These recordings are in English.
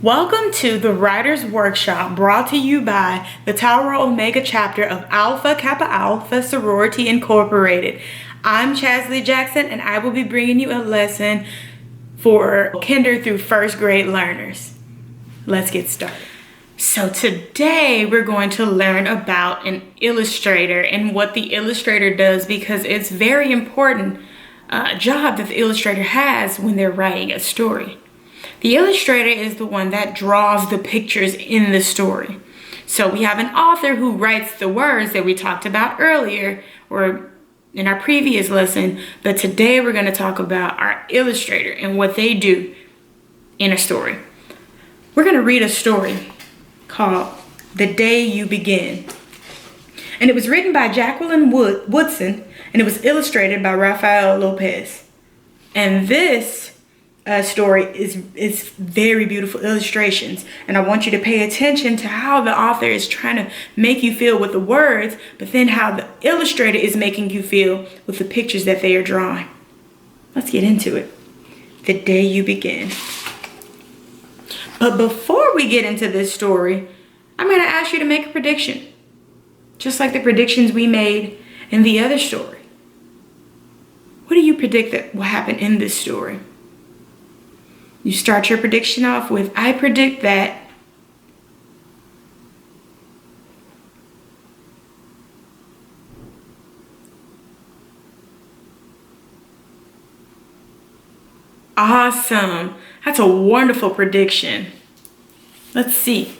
Welcome to the Writer's Workshop brought to you by the TRO Omega Chapter of Alpha Kappa Alpha Sorority Incorporated. I'm Chazlee Jackson and I will be bringing you a lesson for kinder through first grade learners. Let's get started. So today we're going to learn about an illustrator and what the illustrator does, because it's very important job that the illustrator has when they're writing a story. The illustrator is the one that draws the pictures in the story. So we have an author who writes the words that we talked about earlier or in our previous lesson, but today we're going to talk about our illustrator and what they do in a story. We're going to read a story called The Day You Begin. And it was written by Jacqueline Woodson and it was illustrated by Rafael Lopez. And this story is very beautiful illustrations, and I want you to pay attention to how the author is trying to make you feel with the words, but then how the illustrator is making you feel with the pictures that they are drawing. Let's get into it. The Day You Begin. But before we get into this story, I'm going to ask you to make a prediction, just like the predictions we made in the other story. What do you predict that will happen in this story? You start your prediction off with, I predict that awesome. That's a wonderful prediction. Let's see.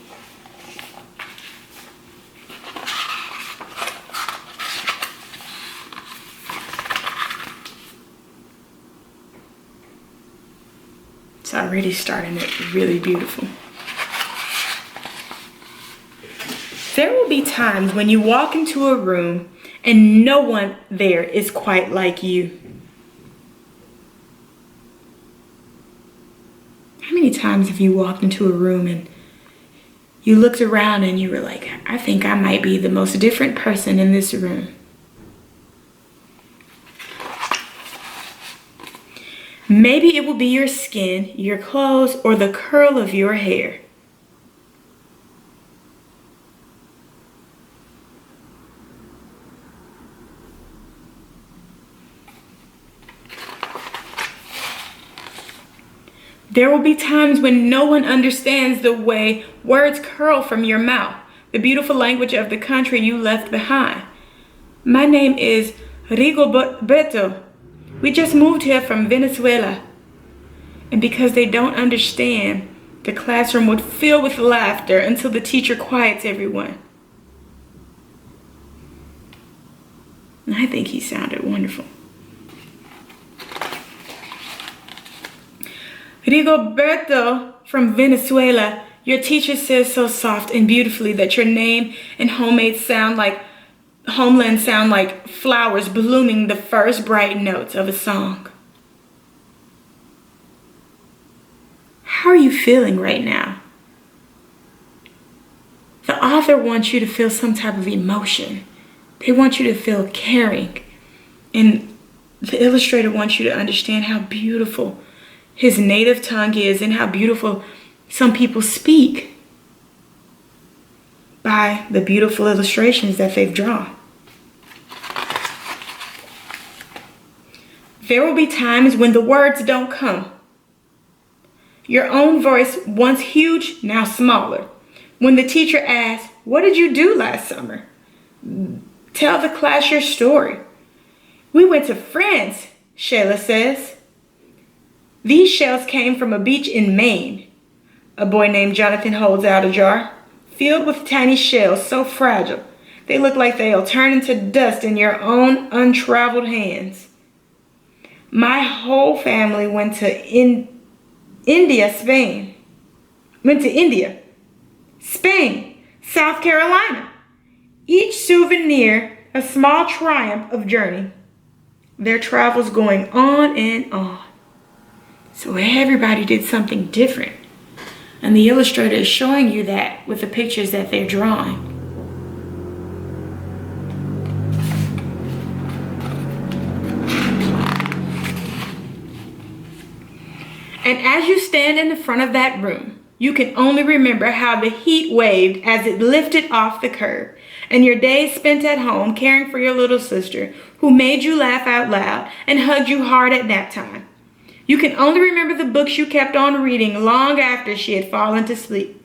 It's already starting it really beautiful. There will be times when you walk into a room and no one there is quite like you. How many times have you walked into a room and you looked around and you were like, I think I might be the most different person in this room? Maybe it will be your skin, your clothes, or the curl of your hair. There will be times when no one understands the way words curl from your mouth, the beautiful language of the country you left behind. My name is Rigoberto. We just moved here from Venezuela. And because they don't understand, the classroom would fill with laughter until the teacher quiets everyone. And I think he sounded wonderful. Rigoberto from Venezuela, your teacher says so soft and beautifully that your name and homeland sound like flowers blooming the first bright notes of a song. How are you feeling right now? The author wants you to feel some type of emotion. They want you to feel caring. And the illustrator wants you to understand how beautiful his native tongue is and how beautiful some people speak by the beautiful illustrations that they've drawn. There will be times when the words don't come. Your own voice, once huge, now smaller. When the teacher asks, what did you do last summer? Tell the class your story. We went to France, Shayla says. These shells came from a beach in Maine. A boy named Jonathan holds out a jar, filled with tiny shells so fragile, they look like they'll turn into dust in your own untraveled hands. My whole family went to India, Spain, South Carolina. Each souvenir a small triumph of journey. Their travels going on and on. So everybody did something different. And the illustrator is showing you that with the pictures that they're drawing. And as you stand in the front of that room, You can only remember how the heat waved as it lifted off the curb, and your days spent at home caring for your little sister, who made you laugh out loud and hugged you hard at nap time. You can only remember the books you kept on reading long after she had fallen to sleep.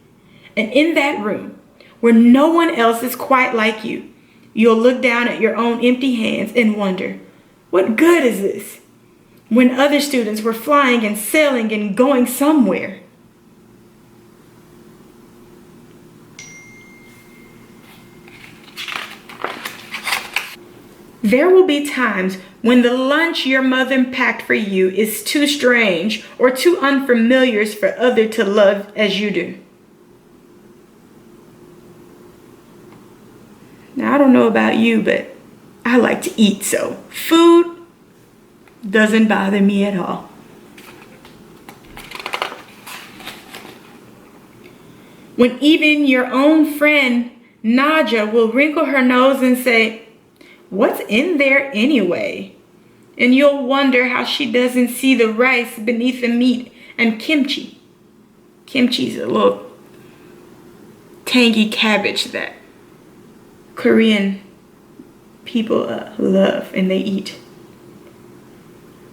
And in that room, where no one else is quite like you, you'll look down at your own empty hands and wonder, what good is this? When other students were flying and sailing and going somewhere. There will be times when the lunch your mother packed for you is too strange or too unfamiliar for others to love as you do. Now, I don't know about you, but I like to eat, so food doesn't bother me at all. When even your own friend Naja will wrinkle her nose and say, "What's in there anyway?" And you'll wonder how she doesn't see the rice beneath the meat and kimchi. Kimchi's a little tangy cabbage that Korean people love and they eat.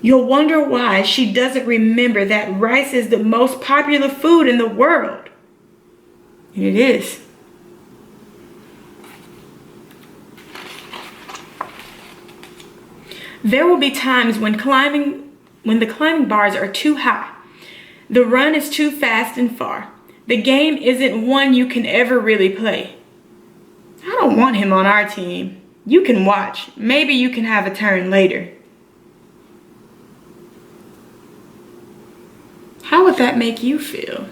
You'll wonder why she doesn't remember that rice is the most popular food in the world. And it is. There will be times when the climbing bars are too high. The run is too fast and far. The game isn't one you can ever really play. I don't want him on our team. You can watch. Maybe you can have a turn later. How would that make you feel?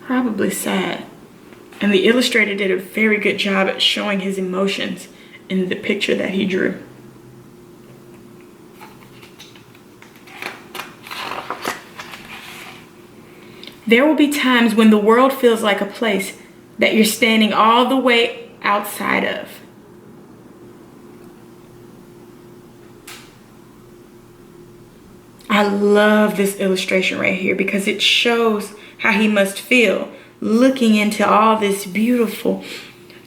Probably sad. And the illustrator did a very good job at showing his emotions in the picture that he drew. There will be times when the world feels like a place that you're standing all the way outside of. I love this illustration right here because it shows how he must feel looking into all this beautiful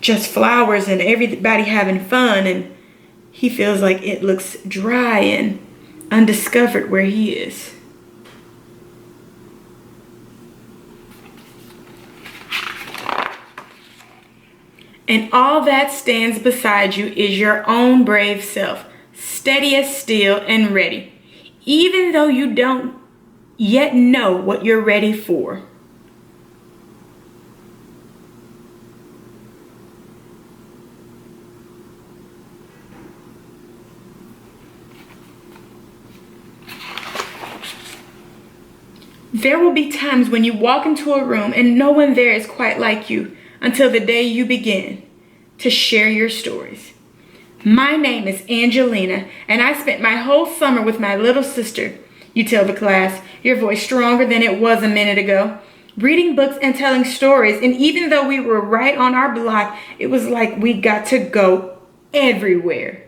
just flowers and everybody having fun, and he feels like it looks dry and undiscovered where he is. And all that stands beside you is your own brave self, steady as steel and ready, even though you don't yet know what you're ready for. There will be times when you walk into a room and no one there is quite like you until the day you begin to share your stories. My name is Angelina, and I spent my whole summer with my little sister. You tell the class, your voice stronger than it was a minute ago, reading books and telling stories. And even though we were right on our block, it was like we got to go everywhere.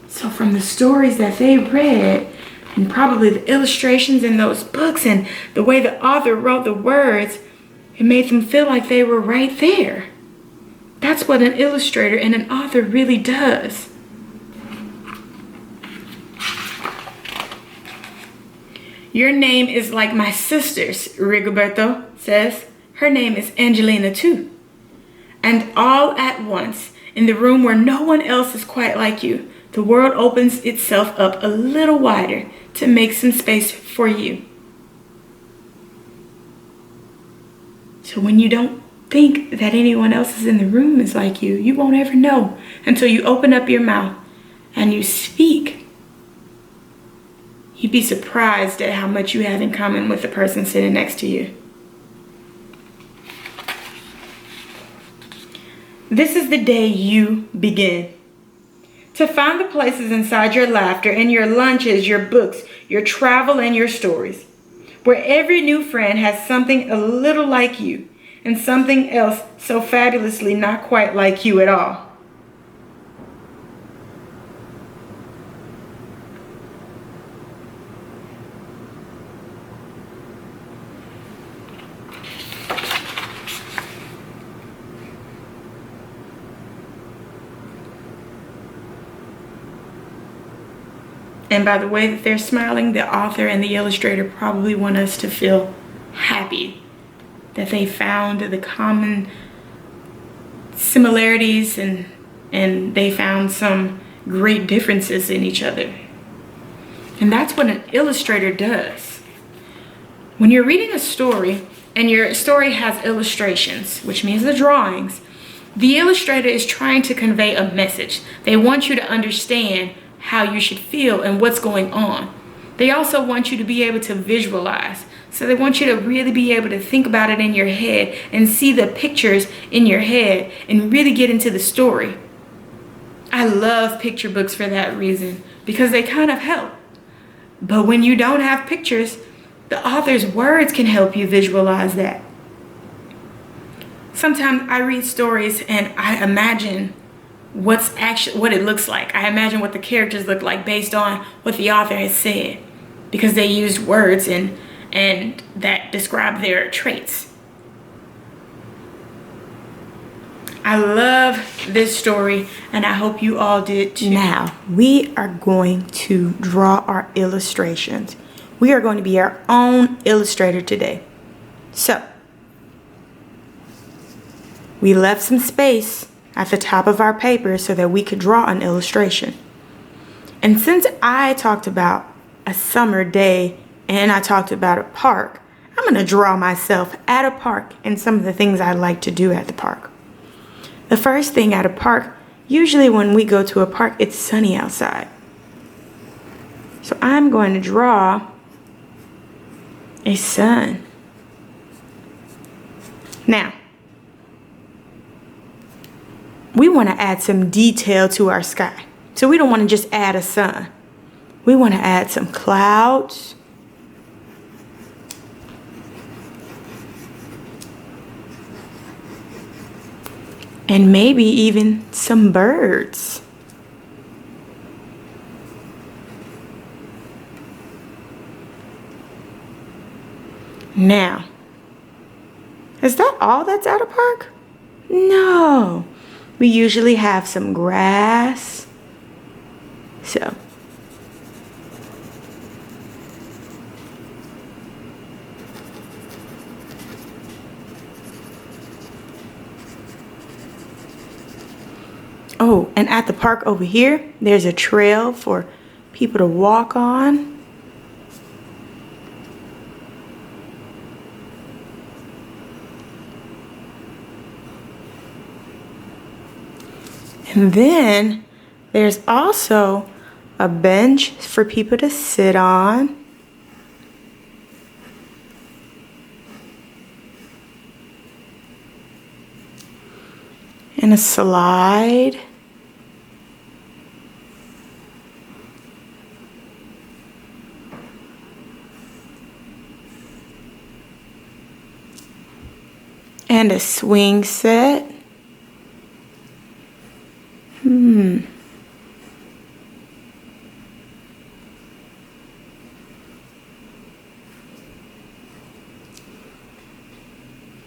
So from the stories that they read, and probably the illustrations in those books and the way the author wrote the words, it made them feel like they were right there. That's what an illustrator and an author really does. Your name is like my sister's, Rigoberto says. Her name is Angelina too. And all at once, in the room where no one else is quite like you, the world opens itself up a little wider to make some space for you. So when you don't think that anyone else is in the room is like you, you won't ever know until you open up your mouth and you speak. You'd be surprised at how much you have in common with the person sitting next to you. This is the day you begin. To find the places inside your laughter and your lunches, your books, your travel, and your stories, where every new friend has something a little like you and something else so fabulously not quite like you at all. And by the way that they're smiling, the author and the illustrator probably want us to feel happy that they found the common similarities and they found some great differences in each other. And that's what an illustrator does. When you're reading a story and your story has illustrations, which means the drawings, the illustrator is trying to convey a message. They want you to understand how you should feel and what's going on. They also want you to be able to visualize. So they want you to really be able to think about it in your head and see the pictures in your head and really get into the story. I love picture books for that reason, because they kind of help. But when you don't have pictures, the author's words can help you visualize that. Sometimes I read stories and I imagine what it looks like. I imagine what the characters look like based on what the author has said, because they used words and that describe their traits. I love this story, and I hope you all did too. Now, we are going to draw our illustrations. We are going to be our own illustrator today. So, we left some space at the top of our paper so that we could draw an illustration. And since I talked about a summer day and I talked about a park, I'm going to draw myself at a park and some of the things I like to do at the park. The first thing at a park, usually when we go to a park, it's sunny outside. So I'm going to draw a sun. Now, we want to add some detail to our sky. So we don't want to just add a sun. We want to add some clouds. And maybe even some birds. Now, is that all that's at a park? No. We usually have some grass. So, oh, and at the park over here, there's a trail for people to walk on. And then there's also a bench for people to sit on. And a slide. And a swing set.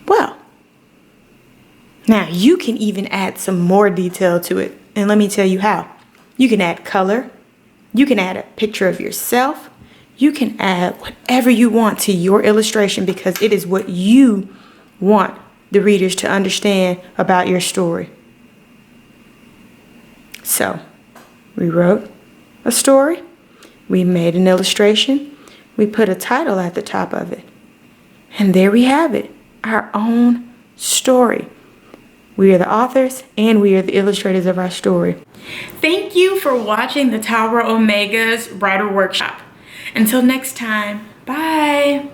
Well, now you can even add some more detail to it. And let me tell you how. You can add color. You can add a picture of yourself. You can add whatever you want to your illustration, because it is what you want the readers to understand about your story. So, we wrote a story, we made an illustration, we put a title at the top of it, and there we have it, our own story. We are the authors and we are the illustrators of our story. Thank you for watching the TRO Omega's Writer Workshop. Until next time, bye!